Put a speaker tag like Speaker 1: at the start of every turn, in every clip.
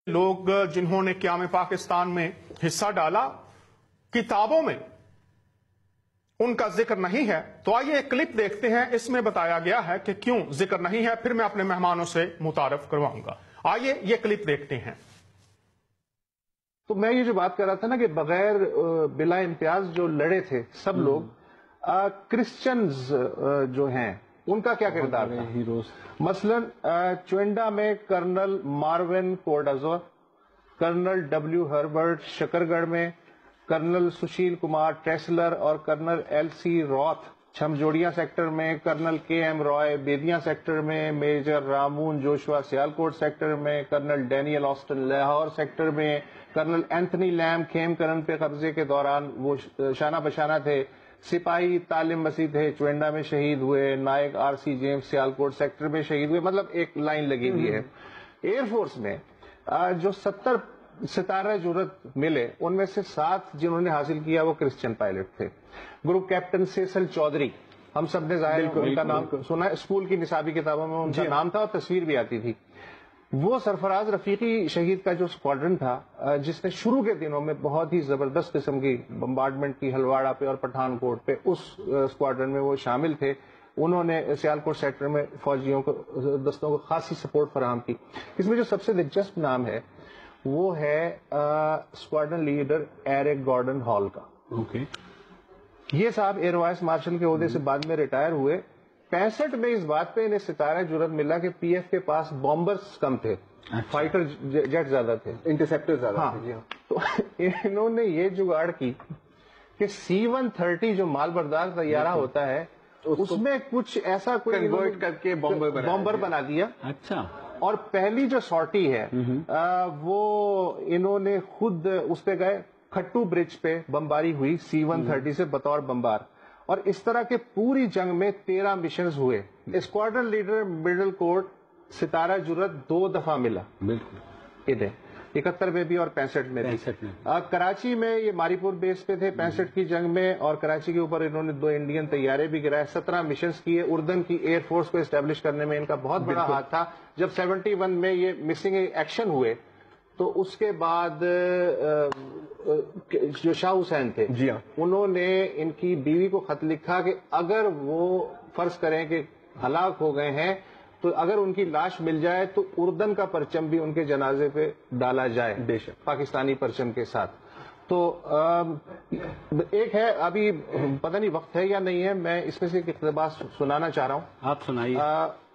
Speaker 1: لوگ جنہوں نے قیام پاکستان میں حصہ ڈالا کتابوں میں ان کا ذکر نہیں ہے، تو آئیے ایک کلپ دیکھتے ہیں، اس میں بتایا گیا ہے کہ کیوں ذکر نہیں ہے، پھر میں اپنے مہمانوں سے متعارف کرواؤں گا۔ آئیے یہ کلپ دیکھتے ہیں۔
Speaker 2: تو میں یہ جو بات کر رہا تھا نا کہ بغیر بلا امتیاز جو لڑے تھے سب لوگ، کرسچنز جو ہیں ان کا کیا کردار تھا؟ ہیروز مثلاً چوئنڈا میں کرنل ماروین کوڈازور، colonel W Herbert Shakargarh میں، کرنل سشیل کمار ٹریسلر اور colonel L C Roth Chhamb Jaurian sector میں، colonel K M Rai Bedian sector میں، major Ramon Joshua Sialkot sector میں، colonel Daniel Austin Lahore sector میں، کرنل اینتھنی لیم کھیم کرن پہ قبضے کے دوران وہ شانہ بشانہ تھے، سپاہی طالب مسیح تھے چوئنڈا میں شہید ہوئے، Naik R C James Sialkot sector میں شہید ہوئے، مطلب ایک لائن لگی ہوئی ہے۔ ایئر فورس میں جو 70 ستارہ جرت ملے ان میں سے 7 جنہوں نے حاصل کیا وہ کرسچن پائلٹ تھے۔ گروپ کیپٹن سیسل چودھری، ہم سب نے ظاہر ان کا نام سنا ہے، اسکول کی نصابی کتابوں میں ان کا نام تھا اور تصویر بھی آتی تھی۔ وہ سرفراز رفیقی شہید کا جو اسکواڈرن تھا جس نے شروع کے دنوں میں بہت ہی زبردست قسم کی بمبارڈمنٹ کی ہلواڑہ پہ اور پٹھان کوٹ پہ، اس اسکواڈرن میں وہ شامل تھے۔ انہوں نے سیالکوٹ سیکٹر میں فوجیوں کو دستوں کو خاصی سپورٹ فراہم کی۔ اس میں جو سب سے دلچسپ نام ہے وہ ہے squadron leader Eric Gordon Hall کا۔ یہ صاحب ایئر وائس مارشل کے عہدے سے بعد میں ریٹائر ہوئے۔ 65 میں اس بات پہ انہیں ستارہ جرت ملا کہ پی ایف کے پاس بامبرز کم تھے، فائٹر جیٹ زیادہ تھے، انٹرسیپٹر زیادہ تھے۔ تو انہوں نے یہ جگاڑ کی کہ C-130 جو مال بردار طیارہ ہوتا ہے اس میں کچھ ایسا کوئی کنورٹ کر کے بامبر بنا دیا۔ اچھا، اور پہلی جو سارٹی ہے وہ انہوں نے خود اس پہ گئے، کھٹو برج پہ بمباری ہوئی C-130 سے بطور بمبار، اور اس طرح کے پوری جنگ میں 13 مشنز ہوئے۔ اسکواڈرن لیڈر مڈل کورٹ ستارہ جرت 2 دفعہ ملا، بالکل 71 میں بھی اور 65 میں بھی۔ کراچی میں یہ ماری پور بیس پہ تھے 65 کی جنگ میں، اور کراچی کے اوپر انہوں نے 2 انڈین طیارے بھی گرائے، 17 مشنز کیے۔ اردن کی ایئر فورس کو اسٹیبلش کرنے میں ان کا بہت بڑا ہاتھ تھا۔ جب 71 میں یہ مسنگ ایکشن ہوئے تو اس کے بعد جو شاہ حسین تھے انہوں نے ان کی بیوی کو خط لکھا کہ اگر وہ فرض کریں کہ ہلاک ہو گئے ہیں تو اگر ان کی لاش مل جائے تو اردن کا پرچم بھی ان کے جنازے پہ ڈالا جائے، بے شک پاکستانی پرچم کے ساتھ۔ تو ایک ہے، ابھی پتہ نہیں وقت ہے یا نہیں ہے، میں اس میں سے ایک اقتباس سنانا چاہ رہا ہوں، آپ سنائیے۔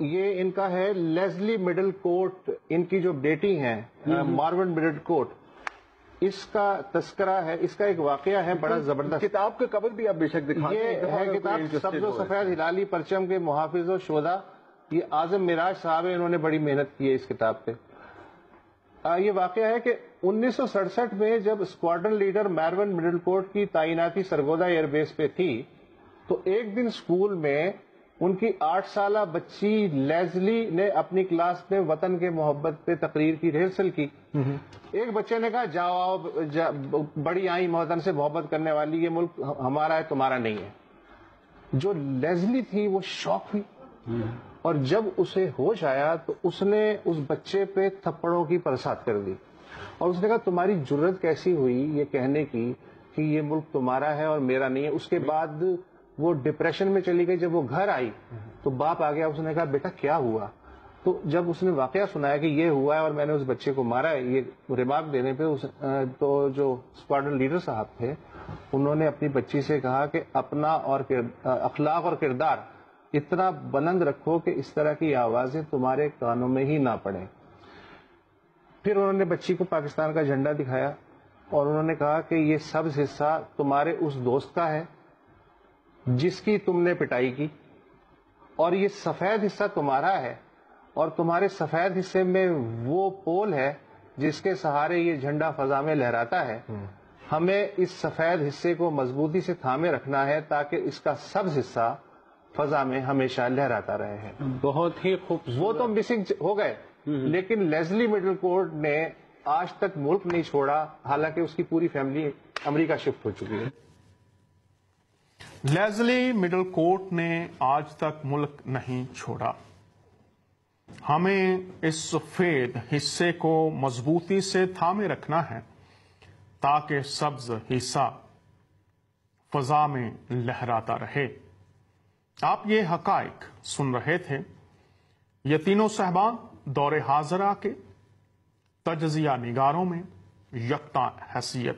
Speaker 2: یہ ان کا ہے لیزلی مڈل کوٹ، ان کی جو بیٹی ہیں ماروین مڈل کوٹ، اس کا تذکرہ ہے، اس کا ایک واقعہ ہے بڑا زبردست۔ کتاب کا کور بھی آپ بے شک دکھائیں، یہ ہے کتاب سبز و سفید ہلالی پرچم کے محافظ و شہداء، یہ اعظم مراج صاحب ہیں، انہوں نے بڑی محنت کی ہے اس کتاب پہ۔ یہ واقعہ ہے کہ 1967 میں جب اسکواڈرن لیڈر ماروین مڈل کوٹ کی تعیناتی سرگودا ایئر بیس پہ تھی تو ایک دن اسکول میں ان کی 8 سالہ بچی لیزلی نے اپنی کلاس میں وطن کے محبت پہ تقریر کی ریہرسل کی۔ ایک بچے نے کہا جاؤ بڑی آئی وطن سے محبت کرنے والی، یہ ملک ہمارا ہے تمہارا نہیں ہے۔ جو لیزلی تھی وہ شاک ہوئی، اور جب اسے ہوش آیا تو اس نے اس بچے پہ تھپڑوں کی برسات کر دی، اور اس نے کہا تمہاری جرت کیسی ہوئی یہ کہنے کی کہ یہ ملک تمہارا ہے اور میرا نہیں ہے۔ اس کے بعد وہ ڈپریشن میں چلی گئی۔ جب وہ گھر آئی تو باپ آ گیا، اس نے کہا بیٹا کیا ہوا؟ تو جب اس نے واقعہ سنایا کہ یہ ہوا ہے اور میں نے اس بچے کو مارا ہے، یہ ریمارک دینے پہ تو جو اسکواڈرن لیڈر صاحب تھے انہوں نے اپنی بچی سے کہا کہ اپنا اور اخلاق اور کردار اتنا بلند رکھو کہ اس طرح کی آوازیں تمہارے کانوں میں ہی نہ پڑیں۔ پھر انہوں نے بچی کو پاکستان کا جھنڈا دکھایا اور انہوں نے کہا کہ یہ سبز حصہ تمہارے اس دوست کا ہے جس کی تم نے پٹائی کی، اور یہ سفید حصہ تمہارا ہے، اور تمہارے سفید حصے میں وہ پول ہے جس کے سہارے یہ جھنڈا فضا میں لہراتا ہے۔ ہمیں اس سفید حصے کو مضبوطی سے تھامے رکھنا ہے تاکہ اس کا سبز حصہ فضا میں ہمیشہ لہراتا رہے ہیں۔ بہت ہی خوبصورت۔ وہ تو مسنگ ہو گئے لیکن لیزلی مڈل کوٹ نے آج تک ملک نہیں چھوڑا، حالانکہ اس کی پوری فیملی امریکہ شفٹ ہو چکی ہے۔
Speaker 1: لیزلی مڈل کوٹ نے آج تک ملک نہیں چھوڑا۔ ہمیں اس سفید حصے کو مضبوطی سے تھامے رکھنا ہے تاکہ سبز حصہ فضا میں لہراتا رہے۔ آپ یہ حقائق سن رہے تھے۔ یہ تینوں صاحبان دور حاضرہ کے تجزیہ نگاروں میں یکتا حیثیت